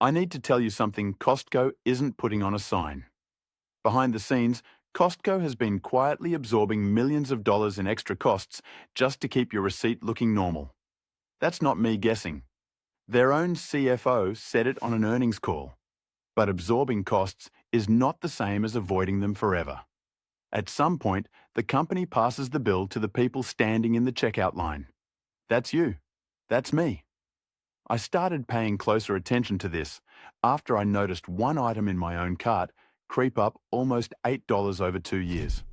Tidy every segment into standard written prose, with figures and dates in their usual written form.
I need to tell you something Costco isn't putting on a sign. Behind the scenes, Costco has been quietly absorbing millions of dollars in extra costs just to keep your receipt looking normal. That's not me guessing. Their own CFO said it on an earnings call. But absorbing costs is not the same as avoiding them forever. At some point, the company passes the bill to the people standing in the checkout line. That's you. That's me. I started paying closer attention to this after I noticed one item in my own cart creep up almost $8 over 2 years.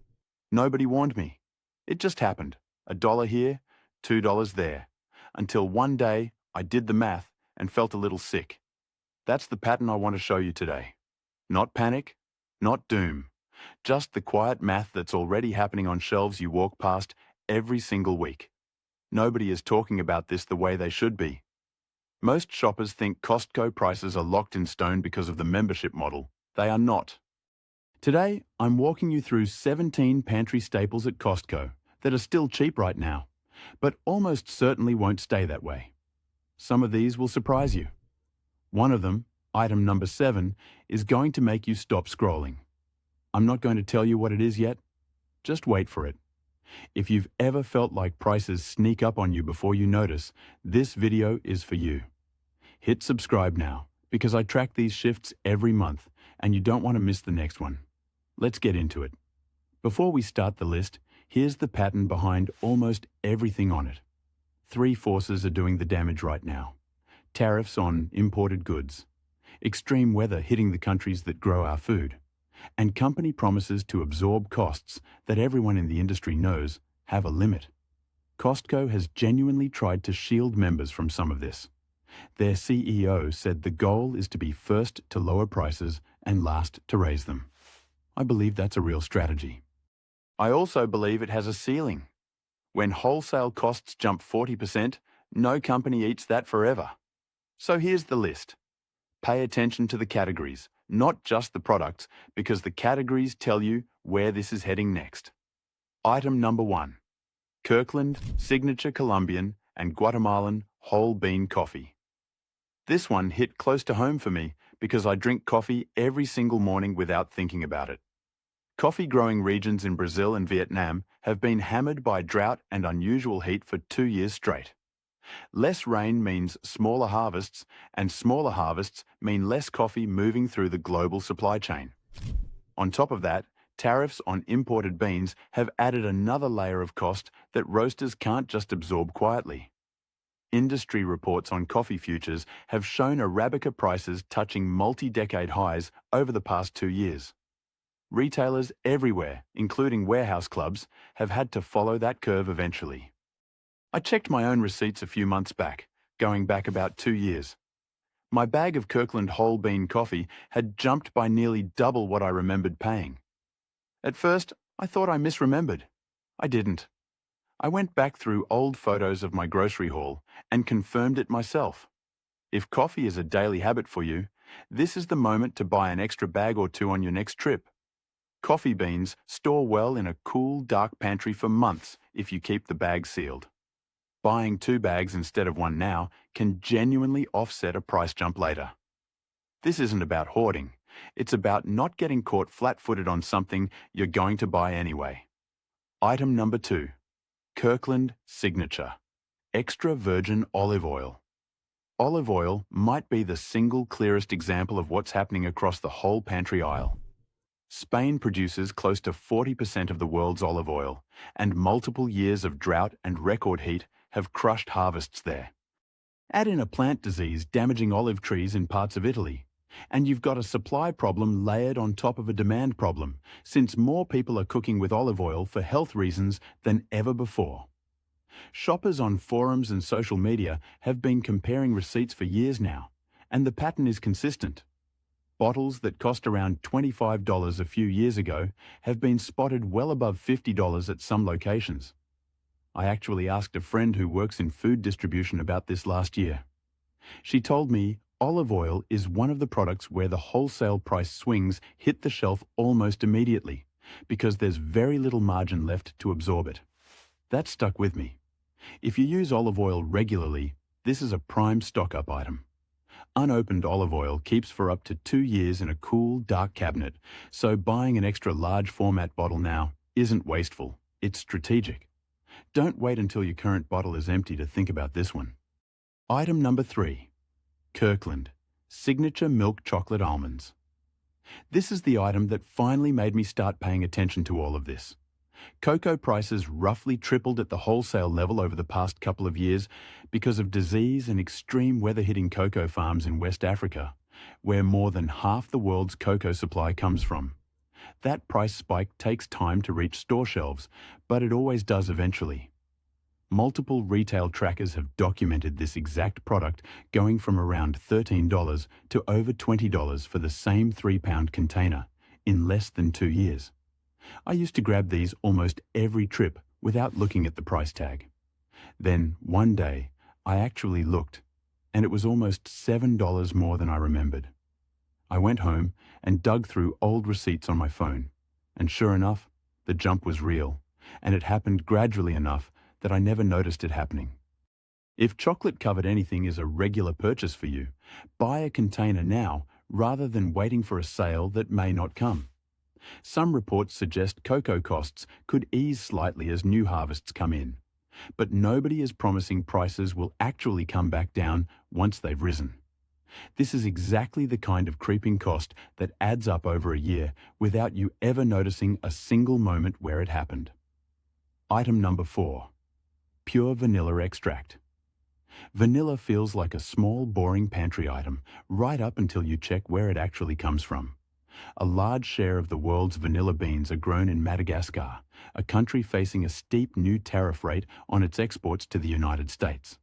Nobody warned me. It just happened. $1 here, $2 there. Until one day, I did the math and felt a little sick. That's the pattern I want to show you today. Not panic, not doom. Just the quiet math that's already happening on shelves you walk past every single week. Nobody is talking about this the way they should be. Most shoppers think Costco prices are locked in stone because of the membership model. They are not. Today, I'm walking you through 17 pantry staples at Costco that are still cheap right now, but almost certainly won't stay that way. Some of these will surprise you. One of them, item number 7, is going to make you stop scrolling. I'm not going to tell you what it is yet. Just wait for it. If you've ever felt like prices sneak up on you before you notice, this video is for you. Hit subscribe now, because I track these shifts every month, and you don't want to miss the next one. Let's get into it. Before we start the list, here's the pattern behind almost everything on it. 3 forces are doing the damage right now. Tariffs on imported goods, extreme weather hitting the countries that grow our food, and company promises to absorb costs that everyone in the industry knows have a limit. Costco has genuinely tried to shield members from some of this. Their CEO said the goal is to be first to lower prices and last to raise them. I believe that's a real strategy. I also believe it has a ceiling. When wholesale costs jump 40%, no company eats that forever. So here's the list. Pay attention to the categories, not just the products, because the categories tell you where this is heading next. Item number 1. Kirkland Signature Colombian and Guatemalan Whole Bean Coffee. This one hit close to home for me because I drink coffee every single morning without thinking about it. Coffee-growing regions in Brazil and Vietnam have been hammered by drought and unusual heat for 2 years straight. Less rain means smaller harvests, and smaller harvests mean less coffee moving through the global supply chain. On top of that, tariffs on imported beans have added another layer of cost that roasters can't just absorb quietly. Industry reports on coffee futures have shown Arabica prices touching multi-decade highs over the past 2 years. Retailers everywhere, including warehouse clubs, have had to follow that curve eventually. I checked my own receipts a few months back, going back about 2 years. My bag of Kirkland whole bean coffee had jumped by nearly double what I remembered paying. At first, I thought I misremembered. I didn't. I went back through old photos of my grocery haul and confirmed it myself. If coffee is a daily habit for you, this is the moment to buy an extra bag or 2 on your next trip. Coffee beans store well in a cool, dark pantry for months if you keep the bag sealed. Buying 2 bags instead of 1 now can genuinely offset a price jump later. This isn't about hoarding. It's about not getting caught flat-footed on something you're going to buy anyway. Item number 2. Kirkland Signature Extra Virgin Olive Oil. Olive oil might be the single clearest example of what's happening across the whole pantry aisle. Spain produces close to 40% of the world's olive oil, and multiple years of drought and record heat have crushed harvests there. Add in a plant disease damaging olive trees in parts of Italy, and you've got a supply problem layered on top of a demand problem, since more people are cooking with olive oil for health reasons than ever before. Shoppers on forums and social media have been comparing receipts for years now, and the pattern is consistent. Bottles that cost around $25 a few years ago have been spotted well above $50 at some locations. I actually asked a friend who works in food distribution about this last year. She told me olive oil is one of the products where the wholesale price swings hit the shelf almost immediately, because there's very little margin left to absorb it. That stuck with me. If you use olive oil regularly, this is a prime stock-up item. Unopened olive oil keeps for up to 2 years in a cool, dark cabinet, so buying an extra large format bottle now isn't wasteful, it's strategic. Don't wait until your current bottle is empty to think about this one. Item number 3. Kirkland Signature Milk Chocolate Almonds. This is the item that finally made me start paying attention to all of this. Cocoa prices roughly tripled at the wholesale level over the past couple of years because of disease and extreme weather hitting cocoa farms in West Africa, where more than half the world's cocoa supply comes from. That price spike takes time to reach store shelves, but it always does eventually. Multiple retail trackers have documented this exact product going from around $13 to over $20 for the same 3-pound container in less than 2 years. I used to grab these almost every trip without looking at the price tag. Then, one day, I actually looked, and it was almost $7 more than I remembered. I went home and dug through old receipts on my phone, and sure enough, the jump was real, and it happened gradually enough that I never noticed it happening. If chocolate-covered anything is a regular purchase for you, buy a container now rather than waiting for a sale that may not come. Some reports suggest cocoa costs could ease slightly as new harvests come in, but nobody is promising prices will actually come back down once they've risen. This is exactly the kind of creeping cost that adds up over a year without you ever noticing a single moment where it happened. Item number 4. Pure vanilla extract. Vanilla feels like a small, boring pantry item right up until you check where it actually comes from. A large share of the world's vanilla beans are grown in Madagascar, a country facing a steep new tariff rate on its exports to the United States.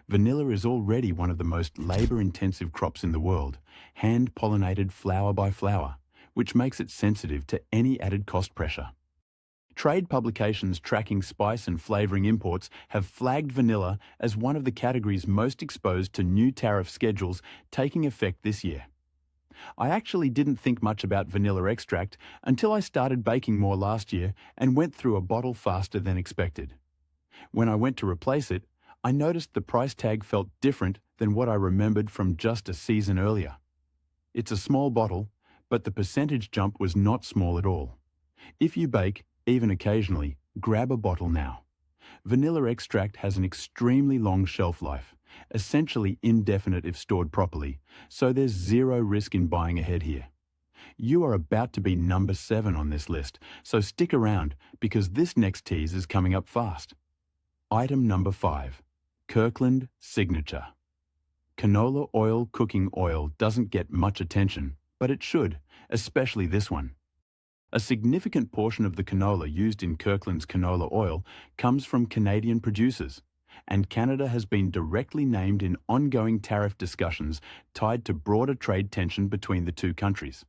Vanilla is already one of the most labor-intensive crops in the world, hand-pollinated flower by flower, which makes it sensitive to any added cost pressure. Trade publications tracking spice and flavoring imports have flagged vanilla as one of the categories most exposed to new tariff schedules taking effect this year. I actually didn't think much about vanilla extract until I started baking more last year and went through a bottle faster than expected. When I went to replace it, I noticed the price tag felt different than what I remembered from just a season earlier. It's a small bottle, but the percentage jump was not small at all. If you bake, even occasionally, grab a bottle now. Vanilla extract has an extremely long shelf life, essentially indefinite if stored properly, so there's zero risk in buying ahead here. You are about to be number 7 on this list, so stick around because this next tease is coming up fast. Item number 5. Kirkland Signature. Canola oil cooking oil doesn't get much attention, but it should, especially this one. A significant portion of the canola used in Kirkland's canola oil comes from Canadian producers, and Canada has been directly named in ongoing tariff discussions tied to broader trade tension between the two countries.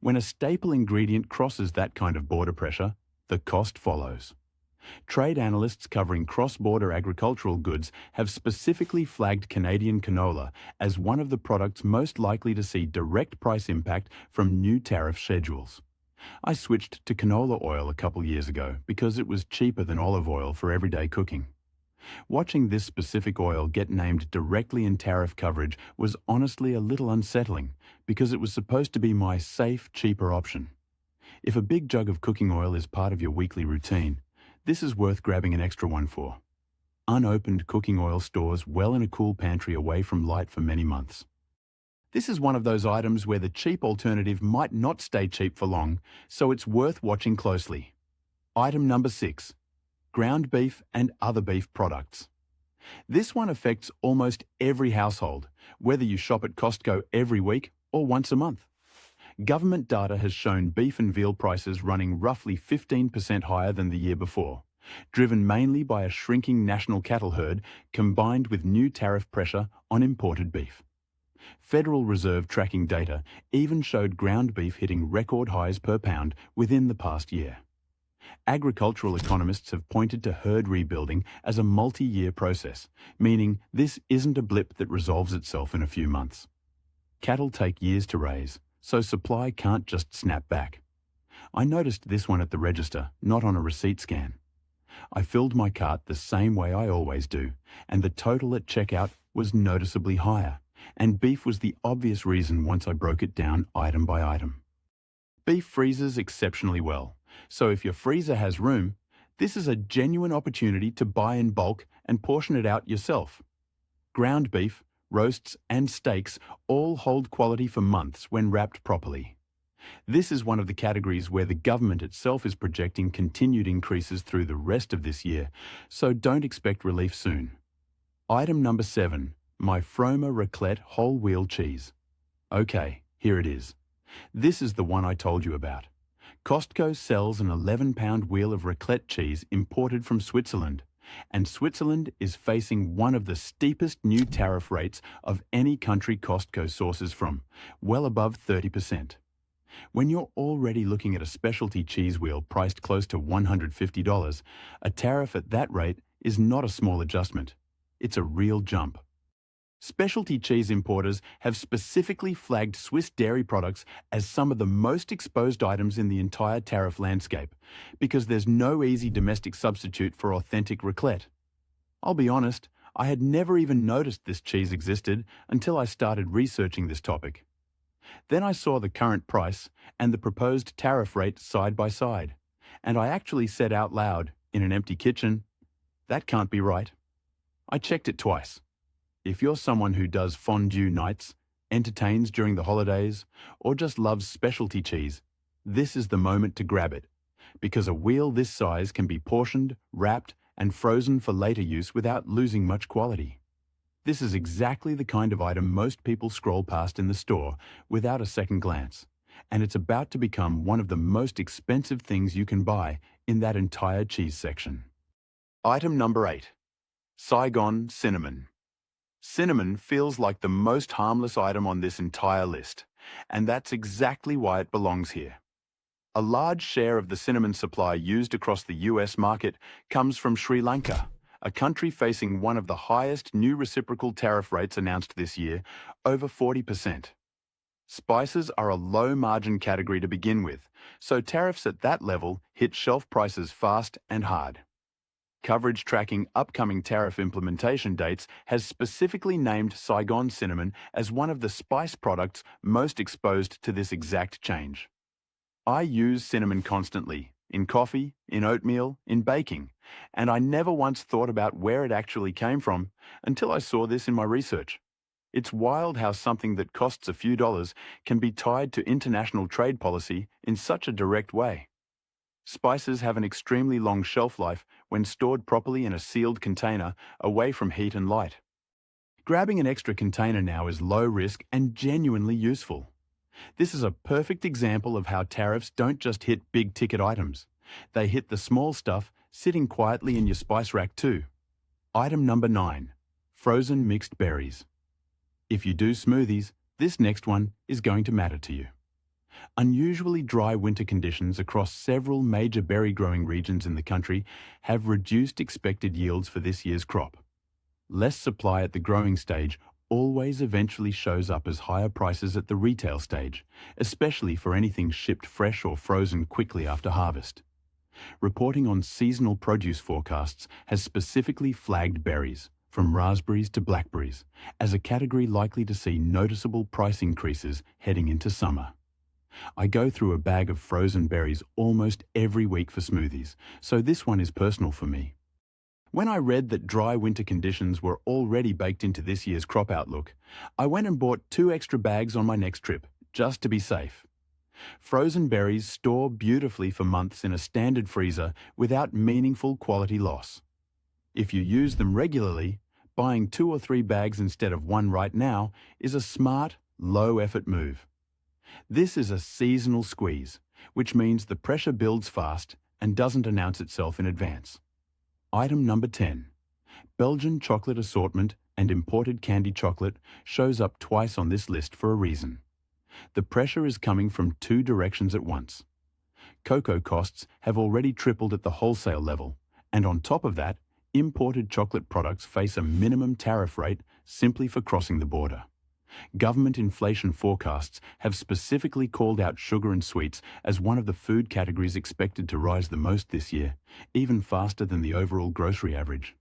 When a staple ingredient crosses that kind of border pressure, the cost follows. Trade analysts covering cross-border agricultural goods have specifically flagged Canadian canola as one of the products most likely to see direct price impact from new tariff schedules. I switched to canola oil a couple years ago because it was cheaper than olive oil for everyday cooking. Watching this specific oil get named directly in tariff coverage was honestly a little unsettling because it was supposed to be my safe, cheaper option. If a big jug of cooking oil is part of your weekly routine, this is worth grabbing an extra one for. Unopened cooking oil stores well in a cool pantry away from light for many months. This is one of those items where the cheap alternative might not stay cheap for long, so it's worth watching closely. Item number 6. Ground beef and other beef products. This one affects almost every household, whether you shop at Costco every week or once a month. Government data has shown beef and veal prices running roughly 15% higher than the year before, driven mainly by a shrinking national cattle herd combined with new tariff pressure on imported beef. Federal Reserve tracking data even showed ground beef hitting record highs per pound within the past year. Agricultural economists have pointed to herd rebuilding as a multi-year process, meaning this isn't a blip that resolves itself in a few months. Cattle take years to raise, so supply can't just snap back. I noticed this one at the register, not on a receipt scan. I filled my cart the same way I always do, and the total at checkout was noticeably higher, And beef was the obvious reason once I broke it down item by item. Beef freezes exceptionally well, so if your freezer has room, this is a genuine opportunity to buy in bulk and portion it out yourself. Ground beef, roasts, and steaks all hold quality for months when wrapped properly. This is one of the categories where the government itself is projecting continued increases through the rest of this year, so don't expect relief soon. Item number 7, my Froma raclette whole wheel cheese. Okay, here it is. This is the one I told you about. Costco sells an 11-pound wheel of raclette cheese imported from Switzerland, and Switzerland is facing one of the steepest new tariff rates of any country Costco sources from, well above 30%. When you're already looking at a specialty cheese wheel priced close to $150, a tariff at that rate is not a small adjustment. It's a real jump. Specialty cheese importers have specifically flagged Swiss dairy products as some of the most exposed items in the entire tariff landscape, because there's no easy domestic substitute for authentic raclette. I'll be honest, I had never even noticed this cheese existed until I started researching this topic. Then I saw the current price and the proposed tariff rate side by side, and I actually said out loud, in an empty kitchen, "That can't be right." I checked it twice. If you're someone who does fondue nights, entertains during the holidays, or just loves specialty cheese, this is the moment to grab it, because a wheel this size can be portioned, wrapped, and frozen for later use without losing much quality. This is exactly the kind of item most people scroll past in the store without a second glance, and it's about to become one of the most expensive things you can buy in that entire cheese section. Item number 8. Saigon cinnamon. Cinnamon feels like the most harmless item on this entire list, and that's exactly why it belongs here. A large share of the cinnamon supply used across the US market comes from Sri Lanka, a country facing one of the highest new reciprocal tariff rates announced this year, over 40%. Spices are a low-margin category to begin with, so tariffs at that level hit shelf prices fast and hard. Coverage tracking upcoming tariff implementation dates has specifically named Saigon cinnamon as one of the spice products most exposed to this exact change. I use cinnamon constantly, in coffee, in oatmeal, in baking, and I never once thought about where it actually came from until I saw this in my research. It's wild how something that costs a few dollars can be tied to international trade policy in such a direct way. Spices have an extremely long shelf life when stored properly in a sealed container away from heat and light. Grabbing an extra container now is low risk and genuinely useful. This is a perfect example of how tariffs don't just hit big-ticket items. They hit the small stuff sitting quietly in your spice rack too. Item number 9. Frozen mixed berries. If you do smoothies, this next one is going to matter to you. Unusually dry winter conditions across several major berry-growing regions in the country have reduced expected yields for this year's crop. Less supply at the growing stage always eventually shows up as higher prices at the retail stage, especially for anything shipped fresh or frozen quickly after harvest. Reporting on seasonal produce forecasts has specifically flagged berries, from raspberries to blackberries, as a category likely to see noticeable price increases heading into summer. I go through a bag of frozen berries almost every week for smoothies, so this one is personal for me. When I read that dry winter conditions were already baked into this year's crop outlook, I went and bought 2 extra bags on my next trip, just to be safe. Frozen berries store beautifully for months in a standard freezer without meaningful quality loss. If you use them regularly, buying 2 or 3 bags instead of 1 right now is a smart, low-effort move. This is a seasonal squeeze, which means the pressure builds fast and doesn't announce itself in advance. Item number 10. Belgian chocolate assortment and imported candy chocolate shows up twice on this list for a reason. The pressure is coming from 2 directions at once. Cocoa costs have already tripled at the wholesale level, and on top of that, imported chocolate products face a minimum tariff rate simply for crossing the border. Government inflation forecasts have specifically called out sugar and sweets as one of the food categories expected to rise the most this year, even faster than the overall grocery average.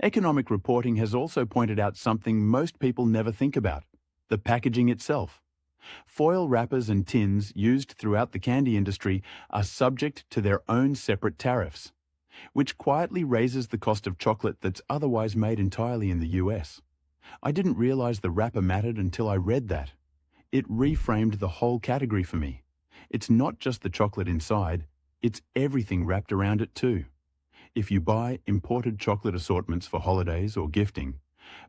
Economic reporting has also pointed out something most people never think about: the packaging itself. Foil wrappers and tins used throughout the candy industry are subject to their own separate tariffs, which quietly raises the cost of chocolate that's otherwise made entirely in the US. I didn't realize the wrapper mattered until I read that. It reframed the whole category for me. It's not just the chocolate inside, it's everything wrapped around it too. If you buy imported chocolate assortments for holidays or gifting,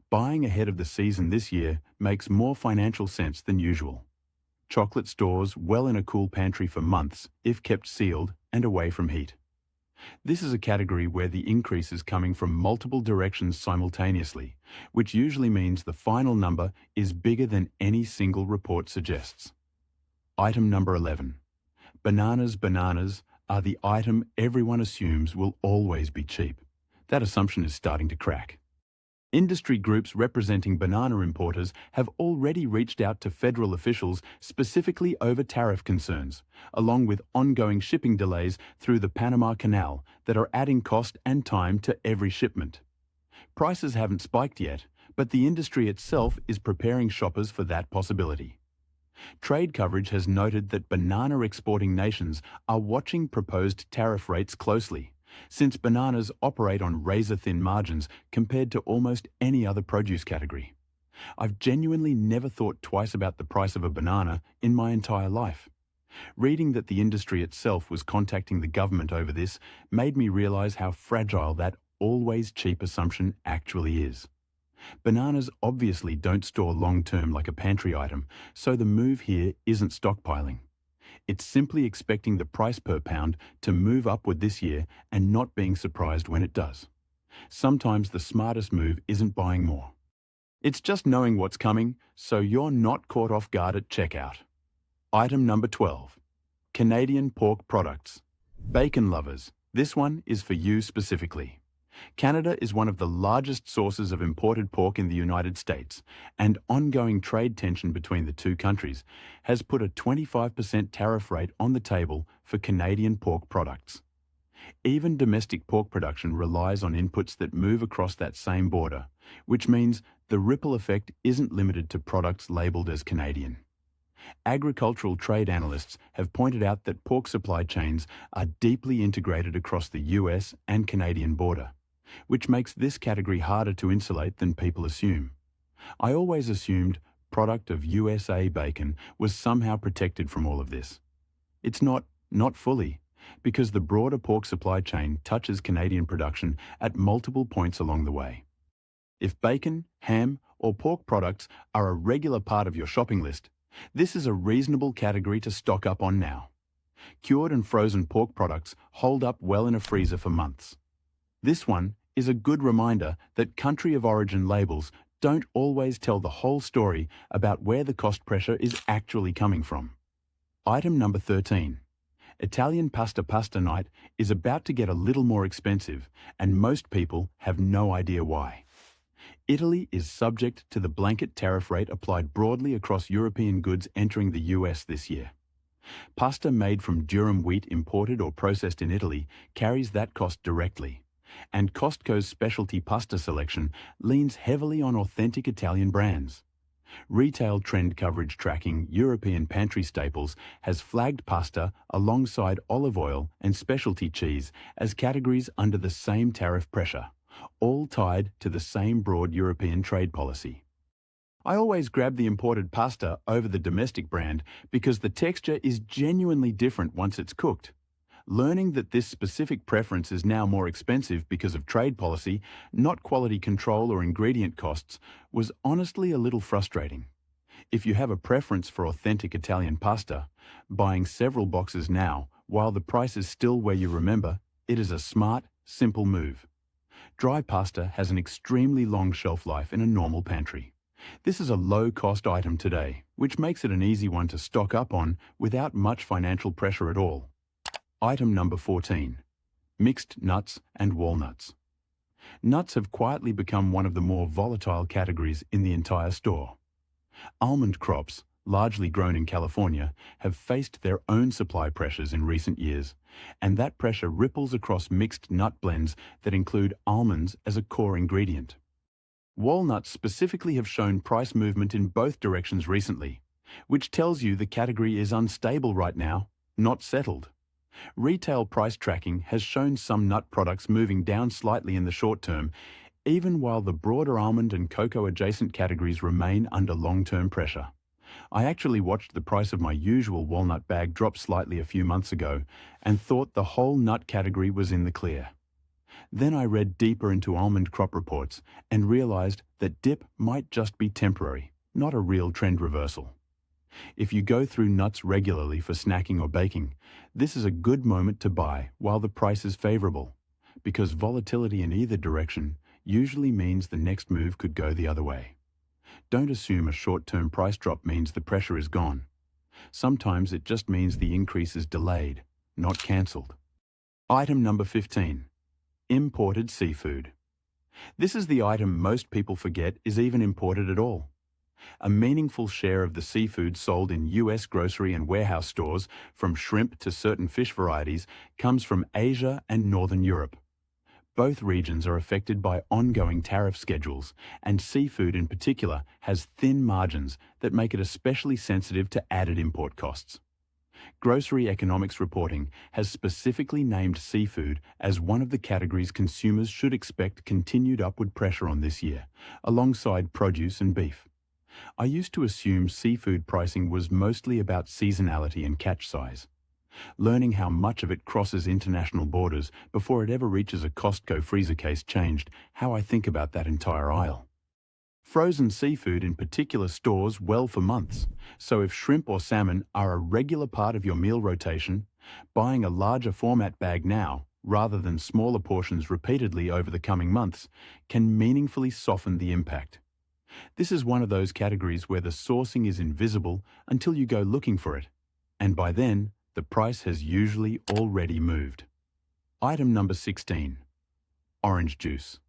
buying ahead of the season this year makes more financial sense than usual. Chocolate stores well in a cool pantry for months if kept sealed and away from heat. This is a category where the increase is coming from multiple directions simultaneously, which usually means the final number is bigger than any single report suggests. Item number 11. Bananas are the item everyone assumes will always be cheap. That assumption is starting to crack. Industry groups representing banana importers have already reached out to federal officials specifically over tariff concerns, along with ongoing shipping delays through the Panama Canal that are adding cost and time to every shipment. Prices haven't spiked yet, but the industry itself is preparing shoppers for that possibility. Trade coverage has noted that banana exporting nations are watching proposed tariff rates closely, since bananas operate on razor-thin margins compared to almost any other produce category. I've genuinely never thought twice about the price of a banana in my entire life. Reading that the industry itself was contacting the government over this made me realize how fragile that always cheap assumption actually is. Bananas obviously don't store long-term like a pantry item, so the move here isn't stockpiling. It's simply expecting the price per pound to move upward this year and not being surprised when it does. Sometimes the smartest move isn't buying more. It's just knowing what's coming, so you're not caught off guard at checkout. Item number 12. Canadian pork products. Bacon lovers, this one is for you specifically. Canada is one of the largest sources of imported pork in the United States, and ongoing trade tension between the two countries has put a 25% tariff rate on the table for Canadian pork products. Even domestic pork production relies on inputs that move across that same border, which means the ripple effect isn't limited to products labelled as Canadian. Agricultural trade analysts have pointed out that pork supply chains are deeply integrated across the US and Canadian border, which makes this category harder to insulate than people assume. I always assumed product of USA bacon was somehow protected from all of this. It's not fully, because the broader pork supply chain touches Canadian production at multiple points along the way. If bacon, ham, or pork products are a regular part of your shopping list, this is a reasonable category to stock up on now. Cured and frozen pork products hold up well in a freezer for months. This one is a good reminder that country of origin labels don't always tell the whole story about where the cost pressure is actually coming from. Item number 13. Italian pasta night is about to get a little more expensive, and most people have no idea why. Italy is subject to the blanket tariff rate applied broadly across European goods entering the US this year. Pasta made from durum wheat imported or processed in Italy carries that cost directly, and Costco's specialty pasta selection leans heavily on authentic Italian brands. Retail trend coverage tracking European pantry staples has flagged pasta alongside olive oil and specialty cheese as categories under the same tariff pressure, all tied to the same broad European trade policy. I always grab the imported pasta over the domestic brand because the texture is genuinely different once it's cooked. Learning that this specific preference is now more expensive because of trade policy, not quality control or ingredient costs, was honestly a little frustrating. If you have a preference for authentic Italian pasta, buying several boxes now, while the price is still where you remember, it is a smart, simple move. Dry pasta has an extremely long shelf life in a normal pantry. This is a low-cost item today, which makes it an easy one to stock up on without much financial pressure at all. Item number 14. Mixed nuts and walnuts. Nuts have quietly become one of the more volatile categories in the entire store. Almond crops, largely grown in California, have faced their own supply pressures in recent years, and that pressure ripples across mixed nut blends that include almonds as a core ingredient. Walnuts specifically have shown price movement in both directions recently, which tells you the category is unstable right now, not settled. Retail price tracking has shown some nut products moving down slightly in the short term, even while the broader almond and cocoa adjacent categories remain under long-term pressure. I actually watched the price of my usual walnut bag drop slightly a few months ago and thought the whole nut category was in the clear. Then I read deeper into almond crop reports and realized that dip might just be temporary, not a real trend reversal. If you go through nuts regularly for snacking or baking, this is a good moment to buy while the price is favorable, because volatility in either direction usually means the next move could go the other way. Don't assume a short-term price drop means the pressure is gone. Sometimes it just means the increase is delayed, not cancelled. Item number 15. Imported seafood. This is the item most people forget is even imported at all. A meaningful share of the seafood sold in US grocery and warehouse stores, from shrimp to certain fish varieties, comes from Asia and Northern Europe. Both regions are affected by ongoing tariff schedules, and seafood in particular has thin margins that make it especially sensitive to added import costs. Grocery economics reporting has specifically named seafood as one of the categories consumers should expect continued upward pressure on this year, alongside produce and beef. I used to assume seafood pricing was mostly about seasonality and catch size. Learning how much of it crosses international borders before it ever reaches a Costco freezer case changed how I think about that entire aisle. Frozen seafood in particular stores well for months, so if shrimp or salmon are a regular part of your meal rotation, buying a larger format bag now, rather than smaller portions repeatedly over the coming months, can meaningfully soften the impact. This is one of those categories where the sourcing is invisible until you go looking for it, and by then, the price has usually already moved. Item number 16. Orange juice.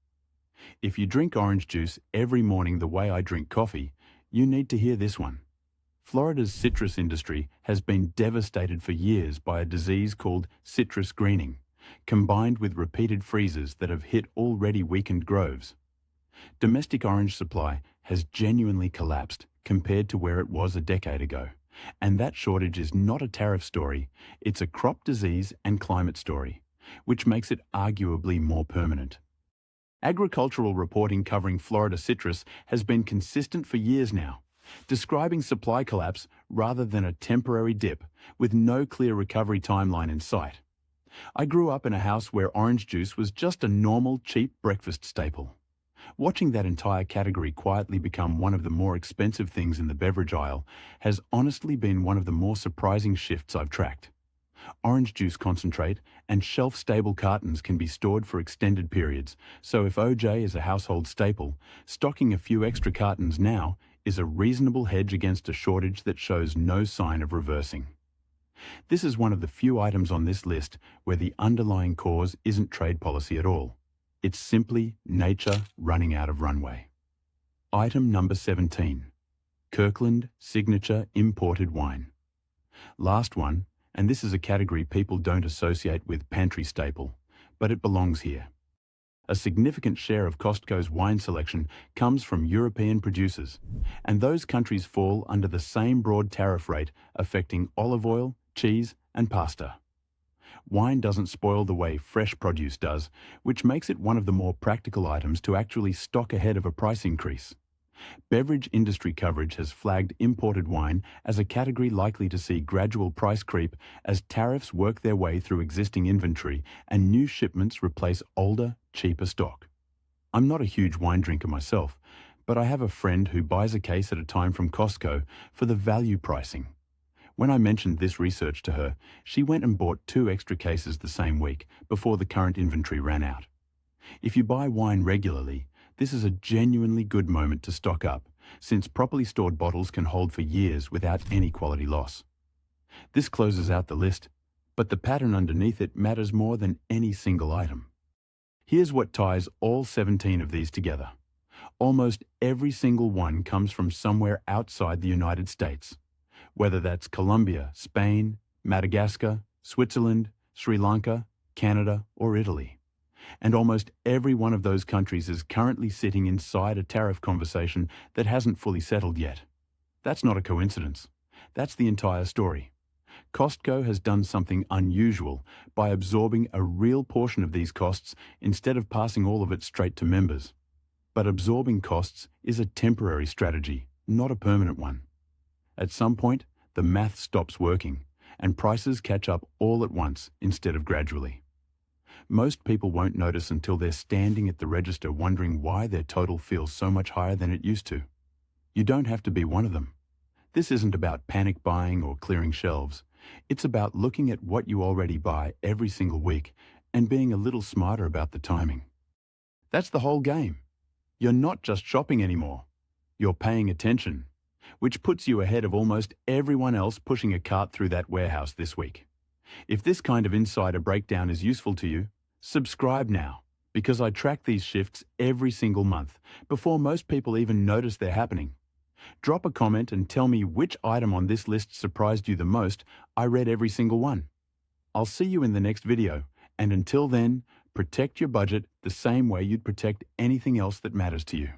If you drink orange juice every morning the way I drink coffee, you need to hear this one. Florida's citrus industry has been devastated for years by a disease called citrus greening, combined with repeated freezes that have hit already weakened groves. Domestic orange supply has genuinely collapsed compared to where it was a decade ago, and that shortage is not a tariff story, it's a crop disease and climate story, which makes it arguably more permanent. Agricultural reporting covering Florida citrus has been consistent for years now, describing supply collapse rather than a temporary dip with no clear recovery timeline in sight. I grew up in a house where orange juice was just a normal, cheap breakfast staple. Watching that entire category quietly become one of the more expensive things in the beverage aisle has honestly been one of the more surprising shifts I've tracked. Orange juice concentrate and shelf-stable cartons can be stored for extended periods, so if OJ is a household staple, stocking a few extra cartons now is a reasonable hedge against a shortage that shows no sign of reversing. This is one of the few items on this list where the underlying cause isn't trade policy at all. It's simply nature running out of runway. Item number 17. Kirkland Signature Imported Wine. Last one, and this is a category people don't associate with pantry staple, but it belongs here. A significant share of Costco's wine selection comes from European producers, and those countries fall under the same broad tariff rate affecting olive oil, cheese, and pasta. Wine doesn't spoil the way fresh produce does, which makes it one of the more practical items to actually stock ahead of a price increase. Beverage industry coverage has flagged imported wine as a category likely to see gradual price creep as tariffs work their way through existing inventory and new shipments replace older, cheaper stock. I'm not a huge wine drinker myself, but I have a friend who buys a case at a time from Costco for the value pricing. When I mentioned this research to her, she went and bought 2 extra cases the same week before the current inventory ran out. If you buy wine regularly, this is a genuinely good moment to stock up, since properly stored bottles can hold for years without any quality loss. This closes out the list, but the pattern underneath it matters more than any single item. Here's what ties all 17 of these together. Almost every single one comes from somewhere outside the United States. Whether that's Colombia, Spain, Madagascar, Switzerland, Sri Lanka, Canada, or Italy. And almost every one of those countries is currently sitting inside a tariff conversation that hasn't fully settled yet. That's not a coincidence. That's the entire story. Costco has done something unusual by absorbing a real portion of these costs instead of passing all of it straight to members. But absorbing costs is a temporary strategy, not a permanent one. At some point, the math stops working, and prices catch up all at once instead of gradually. Most people won't notice until they're standing at the register wondering why their total feels so much higher than it used to. You don't have to be one of them. This isn't about panic buying or clearing shelves. It's about looking at what you already buy every single week and being a little smarter about the timing. That's the whole game. You're not just shopping anymore. You're paying attention, which puts you ahead of almost everyone else pushing a cart through that warehouse this week. If this kind of insider breakdown is useful to you, subscribe now, because I track these shifts every single month before most people even notice they're happening. Drop a comment and tell me which item on this list surprised you the most. I read every single one. I'll see you in the next video, and until then, protect your budget the same way you'd protect anything else that matters to you.